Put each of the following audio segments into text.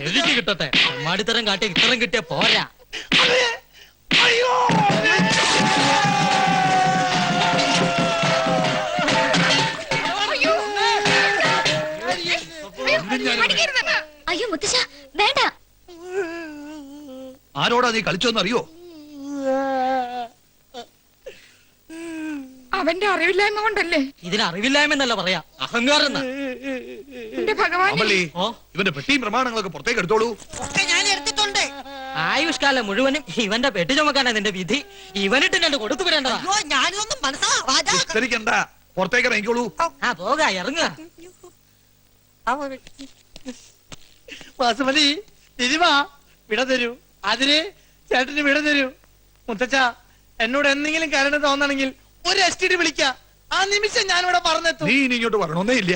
എനിക്ക് കിട്ടട്ടെ. മാടിത്തരം കാട്ടി ഇത്തരം കിട്ടിയ പോരാ. അയ്യോ മുത്തശ്ശ വേണ്ട. ആരോടാ നീ കളിച്ചോന്നറിയോ? അവന്റെ അറിവില്ലായ്മ കൊണ്ടല്ലേ? ഇതിന് അറിവില്ലായ്മ പറയാ, അഹങ്കാരം. ഇവന്റെ പെട്ടിയും പ്രമാണങ്ങളൊക്കെ പുറത്തേക്ക് എടുത്തോളൂ. ആയുഷ്കാലം മുഴുവനും ഇവന്റെ പെട്ടി ചുമക്കാനാ നിന്റെ വിധി. ഇവനിട്ട് രണ്ട് കൊടുത്തു വിടേണ്ടതാ. മനസ്സിലാക്കണ്ട, പുറത്തേക്ക് ഇറങ്ങിക്കോളൂ. ആ പോക, ഇറങ്ങുക. വാസുമതി തിരുവാ വിട തരൂ. അതിന് ചേട്ടന് വിട തരൂ. മുത്തച്ഛ എന്നോട് എന്തെങ്കിലും കാരണം തോന്നണെങ്കിൽ ഒരു STD വിളിക്ക. ആ നിമിഷം ഞാനിവിടെ പറഞ്ഞെത്തും. നീ ഇനി ഇങ്ങോട്ട് പറഞ്ഞൊന്നേ ഇല്ല.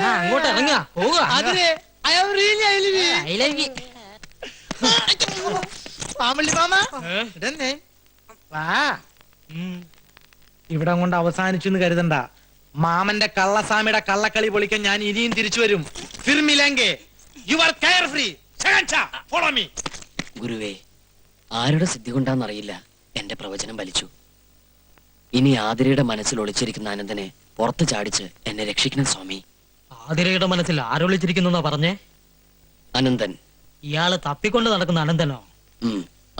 അങ്ങോട്ട് ഇറങ്ങുക, പോവുക. അതിന് ഇവിടം കൊണ്ട് അവസാനിച്ചു എന്ന് കരുതണ്ട. മാമന്റെ കള്ളസ്വാമിയുടെ കള്ളക്കളി പൊളിക്കാൻ ഞാൻ ഇനിയും തിരിച്ചു വരും. ഗുരുവേ, ആരുടെ സിദ്ധി കൊണ്ടാന്നറിയില്ല എന്റെ പ്രവചനം വലിച്ചു. ഇനി ആതിരയുടെ മനസ്സിൽ ഒളിച്ചിരിക്കുന്ന അനന്തനെ പുറത്ത് ചാടിച്ച് എന്നെ രക്ഷിക്കണം സ്വാമി. ആതിരയുടെ മനസ്സിൽ ആരൊളിച്ചിരിക്കുന്ന പറഞ്ഞേ? അനന്തൻ. ഇയാള് തപ്പിക്കൊണ്ട് നടക്കുന്ന അനന്തനോ?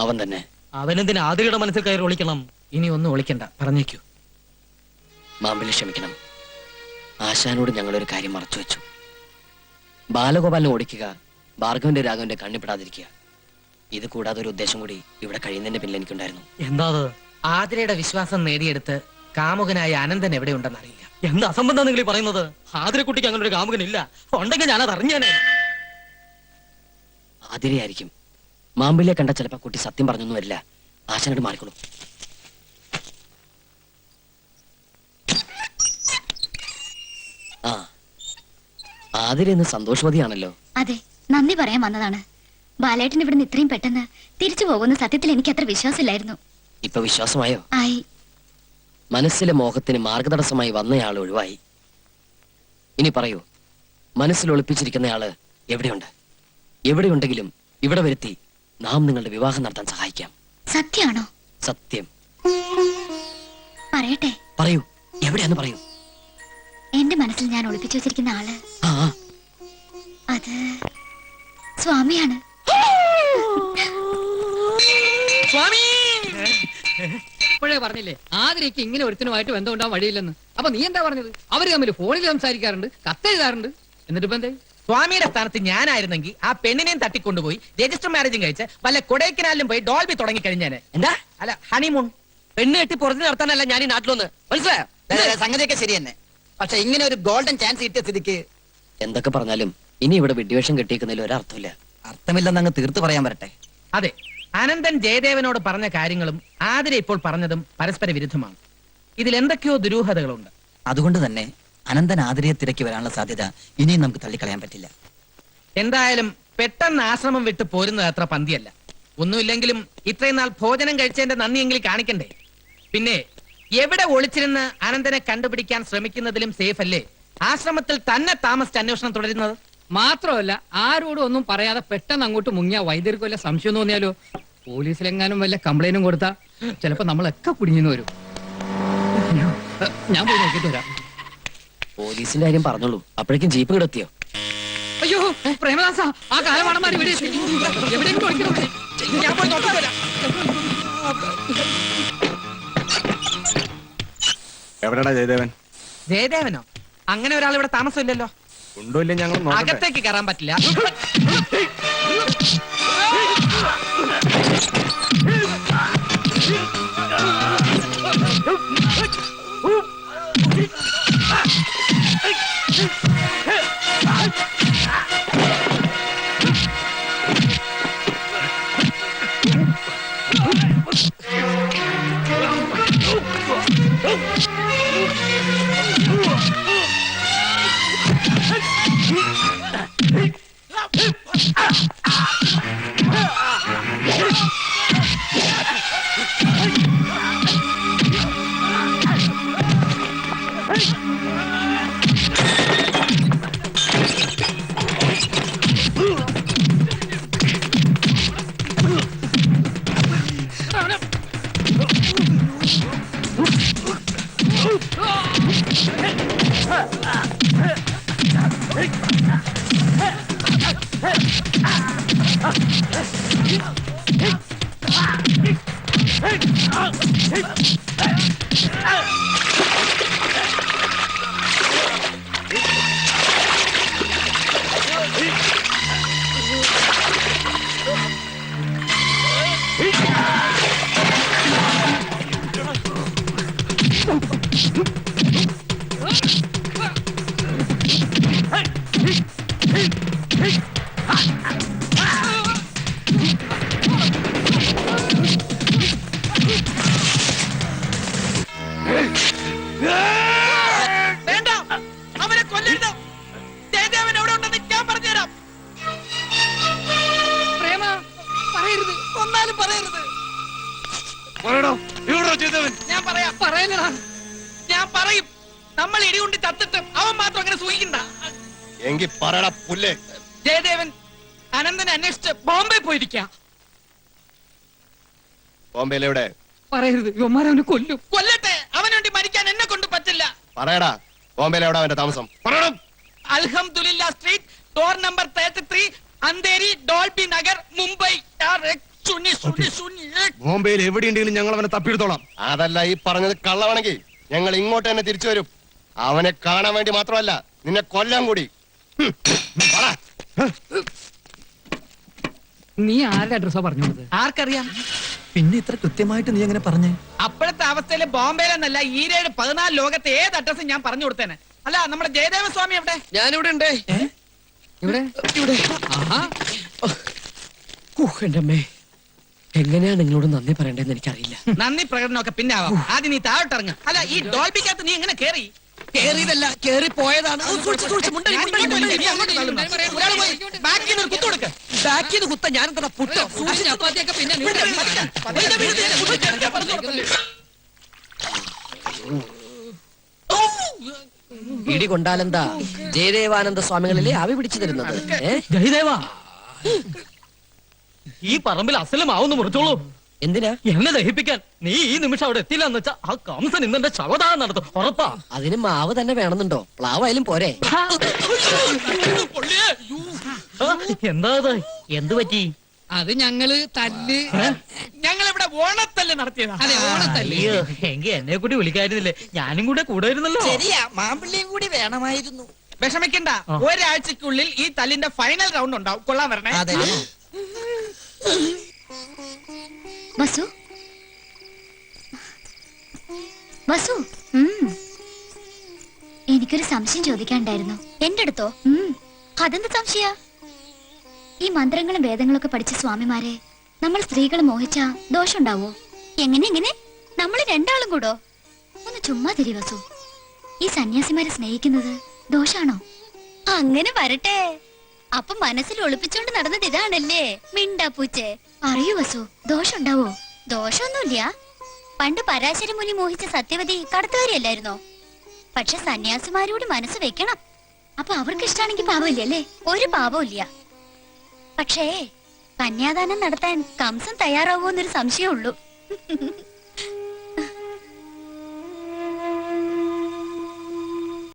അവൻ തന്നെ. അവനെന്തിന് ആതിരയുടെ മനസ്സിൽ കയറി ഒളിക്കണം? ഇനി ഒന്നും ഒളിക്കണ്ട, പറഞ്ഞേക്കൂ. മാമ്പിളി ക്ഷമിക്കണം. ആശാനോട് ഞങ്ങളൊരു കാര്യം മറച്ചു വെച്ചു. ബാലഗോപാലിനെ ഓടിക്കുക, ഭാർഗവന്റെ രാഘവന്റെ കണ്ണിപ്പെടാതിരിക്കുക. ഇത് കൂടാതെ ഒരു ഉദ്ദേശം കൂടി ഇവിടെ കഴിയുന്നതിന്റെ പിന്നിൽ എനിക്കുണ്ടായിരുന്നു. എന്താ? ആതിരയുടെ വിശ്വാസം നേടിയെടുത്ത് കാമുകനായ അനന്തൻ എവിടെയുണ്ടെന്ന് അറിയില്ല. എന്താ അസംബന്ധം നിങ്ങൾ പറയുന്നത്? ആതിരക്കുട്ടിക്ക് അങ്ങനെ ഒരു കാമുകനില്ല. ഉണ്ടെങ്കിൽ ഞാനത് അറിഞ്ഞേനെ. ആതിരയായിരിക്കും. മാമ്പിളിയെ കണ്ട ചിലപ്പോ കുട്ടി സത്യം പറഞ്ഞൊന്നും വരില്ല. ആശാനോട് മാറിക്കോളൂ. ആ, ആതിര ഇന്ന് സന്തോഷവതിയാണല്ലോ. അതെ, നന്ദി പറയാൻ വന്നതാണ്. ബാലേട്ടൻ ഇവിടുന്ന് ഇത്രയും പെട്ടെന്ന് തിരിച്ചു പോകുന്ന സത്യത്തിൽ എനിക്ക് അത്ര വിശ്വാസമില്ലായിരുന്നു. ഇപ്പൊ വിശ്വാസമായോ? ആയി. മനസ്സിലെ മോഹത്തിന് മാർഗതടസ്സമായി വന്നയാൾ ഒഴിവായി. ഇനി പറയൂ, മനസ്സിൽ ഒളിപ്പിച്ചിരിക്കുന്നയാള് എവിടെയുണ്ട്? എവിടെയുണ്ടെങ്കിലും ഇവിടെ വരുത്തി നാം നിങ്ങളുടെ വിവാഹം നടത്താൻ സഹായിക്കാം. സത്യമാണോ? സത്യം. പറയട്ടെ? പറയൂ, എവിടെയാന്ന് പറയൂ. എന്റെ മനസ്സിൽ ഞാൻ ഒളിപ്പിച്ചു വെച്ചിരിക്കുന്ന ആള് ആ, അത് സ്വാമിയാണ്. സ്വാമി ഇപ്പോഴേ പറഞ്ഞില്ലേ ആതിരയ്ക്ക് ഇങ്ങനെ ഒരുത്തനുമായിട്ട് ബന്ധമുണ്ടാവാൻ വഴിയില്ലെന്ന്. അപ്പൊ നീ എന്താ പറഞ്ഞത്? അവര് തമ്മിൽ ഫോണിൽ സംസാരിക്കാറുണ്ട്, കത്തെഴുതാറുണ്ട്. എന്നിട്ട് ഇപ്പൊ എന്തേ? സ്വാമിയുടെ സ്ഥാനത്ത് ഞാനായിരുന്നെങ്കിൽ ആ പെണ്ണിനെയും തട്ടിക്കൊണ്ടുപോയി രജിസ്റ്റർ മാരേജും കഴിച്ച് വല്ല കൊടൈക്കനാലിലും പോയി ഡോൾബി തുടങ്ങി കഴിഞ്ഞാന്. എന്താ? അല്ല, ഹണിമൂൺ. പെണ്ണ് കെട്ടി പുറത്ത് നടത്താനല്ല ഞാൻ ഈ നാട്ടിലൊന്ന്. മനസ്സിലായോ? സംഗതിയൊക്കെ ശരി തന്നെ. പക്ഷെ ഇങ്ങനെ ഒരു ഗോൾഡൻ ചാൻസ് കിട്ടിയ സ്ഥിതിക്ക് എന്തൊക്കെ പറഞ്ഞാലും ഇനി ഇവിടെ വിഡ്വേഷം കെട്ടിയിരിക്കുന്നതിൽ ഒരർത്ഥമില്ല. അർത്ഥമില്ലെന്ന് അങ്ങ് തീർത്ത് പറയാൻ വരട്ടെ. അതെ, അനന്തൻ ജയദേവനോട് പറഞ്ഞ കാര്യങ്ങളും ആതിര ഇപ്പോൾ പറഞ്ഞതും പരസ്പര വിരുദ്ധമാണ്. ഇതിൽ എന്തൊക്കെയോ ദുരൂഹതകളുണ്ട്. അതുകൊണ്ട് തന്നെ അനന്തൻ ആതിരയെ തിരക്കി വരാനുള്ള സാധ്യത ഇനിയും നമുക്ക് തള്ളിക്കളയാൻ പറ്റില്ല. എന്തായാലും പെട്ടെന്ന് ആശ്രമം വിട്ട് പോരുന്നത് അത്ര പന്തിയല്ല. ഒന്നുമില്ലെങ്കിലും ഇത്രയും നാൾ ഭോജനം കഴിച്ചതിന്റെ നന്ദിയെങ്കിലും കാണിക്കണ്ടേ? പിന്നെ എവിടെ ഒളിച്ചിരുന്ന് അനന്തനെ കണ്ടുപിടിക്കാൻ ശ്രമിക്കുന്നതിലും സേഫ് അല്ലേ ആശ്രമത്തിൽ തന്നെ താമസിച്ച് അന്വേഷണം തുടരുന്നത്? മാത്രമല്ല ആരോടും ഒന്നും പറയാതെ പെട്ടെന്ന് അങ്ങോട്ട് മുങ്ങിയ വൈദ്യർക്ക് വല്ല സംശയം തോന്നിയാലോ? പോലീസിലെങ്ങാനും വല്ല കംപ്ലൈന്റും കൊടുത്താ ചിലപ്പോ നമ്മളൊക്കെ കുടുങ്ങിന്ന് വരും. ഞാൻ പോയി നോക്കിട്ട് വരാം. പോലീസിന്റെ കാര്യം പറഞ്ഞോളൂ, അപ്പോഴേക്കും ജീപ്പ് കിടത്തിയോ? അയ്യോ പ്രേമദാസ, ആ കാലമാണന്മാർ ഇവിടെ എവിടെയെങ്കിലും ഒളിക്കണം. ഞാൻ പോയി നോക്കാൻ വരാം. എവിടെടാ ജയദേവൻ? ജയദേവനോ? അങ്ങനെ ഒരാൾ ഇവിടെ താമസമില്ലല്ലോ. ഉണ്ടോ ഇല്ല ഞങ്ങൾ അകത്തേക്ക് കയറാൻ പറ്റില്ല. വേണ്ട, അവനെ കൊല്ലരുത്. ജയദേവൻ എവിടെ ഉണ്ടെന്ന് ഞാൻ പറഞ്ഞുതരാം. പ്രേമ പറയരുത്, ഒന്നാലും പറയരുത്. പറയണോ ഇവിടെ ചെയ്തവൻ? ഞാൻ പറയാം. പറയലടാ. ഞാൻ പറയും. നമ്മൾ ഇടികൊണ്ട് ചത്തിട്ട് അവൻ മാത്രം അങ്ങനെ സൂഹിക്കണ്ട. എങ്കി പറയടാ പുല്ലേ. ജയദേവൻ അനന്തനെ അന്വേഷിച്ച് ബോംബെ പോയിരിക്കാം. ബോംബെയിൽ എവിടെ? പറയരുത്, ഇവന്മാരവനെ കൊല്ലും. കൊല്ലട്ടെ, അവന് വേണ്ടി മരിക്കാൻ എന്നെ കൊണ്ട് പറ്റില്ല. പറയടാ ബോംബെയിൽ എവിടെ അവന്റെ താമസം? പറയണം. Alhamdulillah street, door number 33, Andheri, Dolby Nagar, Mumbai. ബോംബെയിൽ എവിടെയുണ്ടെങ്കിലും ഞങ്ങൾ അവനെ തപ്പിയെടുത്തോളാം. അതല്ല, ഈ പറഞ്ഞത് കള്ളമാണെങ്കിൽ ഞങ്ങൾ ഇങ്ങോട്ട് തന്നെ തിരിച്ചു വരും. അവനെ കാണാൻ വേണ്ടി മാത്രമല്ല, നിന്നെ കൊല്ലാൻ കൂടി. പറ. നീ ആരുടെ അഡ്രസ്സാ പറഞ്ഞു കൊടുത്തത്? ആർക്കറിയാം? പിന്നെ ഇത്ര കൃത്യമായിട്ട് നീ എങ്ങനെ പറഞ്ഞേ? അപ്പോഴത്തെ അവസ്ഥയില് ബോംബെയിലെന്നല്ല, ഈ 14 ലോകത്തെ ഏത് അഡ്രസ്സും ഞാൻ പറഞ്ഞു കൊടുത്തേനെ. അല്ല, നമ്മുടെ ജയദേവ സ്വാമി എവിടെ? ഞാനിവിടെ ഉണ്ട്. ഇവിടെ ഇവിടെ ആഹാ. എന്റെ അമ്മേ, എങ്ങനെയാ നിങ്ങളോട് നന്ദി പറയണ്ടെന്ന് എനിക്കറിയില്ല. നന്ദി പ്രകടനമൊക്കെ പിന്നെ ആവാം. ആദ്യം നീ താഴോട്ടിറങ്ങ്. അല്ല, ഈ ഡോൾബിക്കകത്ത് നീ എങ്ങനെ കേറി? കേറിയതല്ല, കേറി പോയതാണ്. ബാക്കിൽ നിന്ന് കുത്ത ഞാൻ എന്താ പുട്ടോ? ചപ്പാത്തിയൊക്കെ പിന്നെ ഇടി കൊണ്ടാലെന്താ ജയദേവാനന്ദ സ്വാമികളിലെ ആവി പിടിച്ചു തരുന്നത്? ജയദേവ, ഈ പറമ്പിൽ അസലമാവുന്നു മുറിച്ചോളൂ. എന്തിനാ? എന്നെ ദഹിപ്പിക്കാൻ. നീ ഈ നിമിഷം അവിടെ എത്തില്ല എന്ന് വെച്ചാ ആ കംസൻ ഇന്നെന്റെ ശവദാനം നടത്തും. ഉറപ്പാ. അതിന് മാവ് തന്നെ വേണമെന്നുണ്ടോ? പ്ലാവായാലും പോരെ? എന്താ ഇത്? എന്തു പറ്റി? അത് ഞങ്ങള് തല്ല്. ഞങ്ങൾ ഇവിടെ ഓണത്തല്ല് നടത്തിയതാ. അതെ, ഓണത്തല്ല്. അയ്യോ, എങ്കി എന്നെ കൂടി വിളിക്കായിരുന്നില്ലേ? ഞാനും കൂടെ കൂടായിരുന്നല്ലോ. മാമ്പിള്ളിയും കൂടി വേണമായിരുന്നു. വിഷമിക്കണ്ട, ഒരാഴ്ചക്കുള്ളിൽ ഈ തല്ലിന്റെ ഫൈനൽ റൗണ്ട് ഉണ്ടാവും. കൊള്ളാൻ വരണേ. വസു, വസു, എനിക്കൊരു സംശയം ചോദിക്കാണ്ടായിരുന്നു. എന്റെ അടുത്തോ? അതെന്ത് സംശയ? ഈ മന്ത്രങ്ങളും വേദങ്ങളൊക്കെ പഠിച്ച സ്വാമിമാരെ നമ്മൾ സ്ത്രീകൾ മോഹിച്ച ദോഷമുണ്ടാവോ? എങ്ങനെ നമ്മൾ രണ്ടാളും കൂടോ? ഒന്ന് ചുമ്മാ തിരി വസു. ഈ സന്യാസിമാരെ സ്നേഹിക്കുന്നത് ദോഷാണോ? അങ്ങനെ വരട്ടെ. അപ്പൊ മനസ്സിൽ ഒളിപ്പിച്ചോണ്ട് നടന്നത് ഇതാണല്ലേ? മിണ്ടാ പൂച്ചേ. അറിയൂ വസു, ദോഷമുണ്ടാവോ? ദോഷമൊന്നുമില്ല. പണ്ട് പരാശര മുനി മോഹിച്ച സത്യവതി കടത്തുകാരിയല്ലായിരുന്നോ? പക്ഷെ സന്യാസിമാരോട് മനസ്സ് വെക്കണം. അപ്പൊ അവർക്ക് ഇഷ്ടാണെങ്കിൽ പാവമില്ലല്ലേ? ഒരു പാവവും ഇല്ല. പക്ഷേ കന്യാദാനം നടത്താൻ കംസൻ തയ്യാറാവോ എന്നൊരു സംശയമുള്ളൂ.